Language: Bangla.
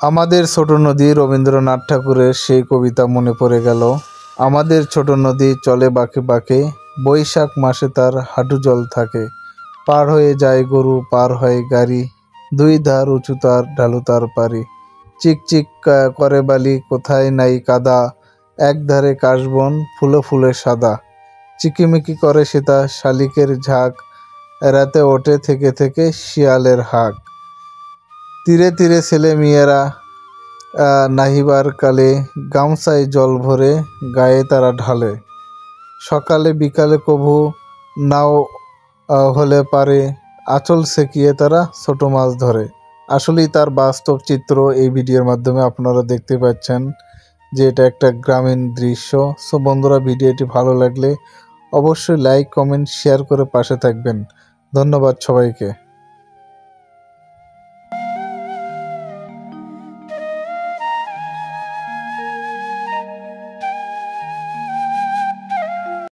আমাদের ছোট নদী রবীন্দ্রনাথ ঠাকুরের সেই কবিতা মনে পড়ে গেল। আমাদের ছোট নদী চলে বাঁকে বাঁকে, বৈশাখ মাসে তার হাঁটু জল থাকে। পার হয়ে যায় গরু, পার হয় গাড়ি, দুই ধার উঁচু তার ঢালু তার পারি। চিকচিক করে বালি, কোথায় নাই কাদা, এক ধারে কাশবন ফুলে ফুলে সাদা। চিকিমিকি করে সেতা শালিকের ঝাঁক, রাতে ওঠে থেকে থেকে শিয়ালের হাঁক। তীরে তীরে ছেলে মেয়েরা নাহিবার কালে, গামছায় জল ভরে গায়ে তারা ঢালে। সকালে বিকালে কভু নাও হলে পারে, আঁচল সেঁকিয়ে তারা ছোট মাছ ধরে। আসলেই তার বাস্তব চিত্র এই ভিডিওর মাধ্যমে আপনারা দেখতে পাচ্ছেন যে এটা একটা গ্রামীণ দৃশ্য। সো বন্ধুরা, ভিডিওটি ভালো লাগলে অবশ্যই লাইক, কমেন্ট, শেয়ার করে পাশে থাকবেন। ধন্যবাদ সবাইকে।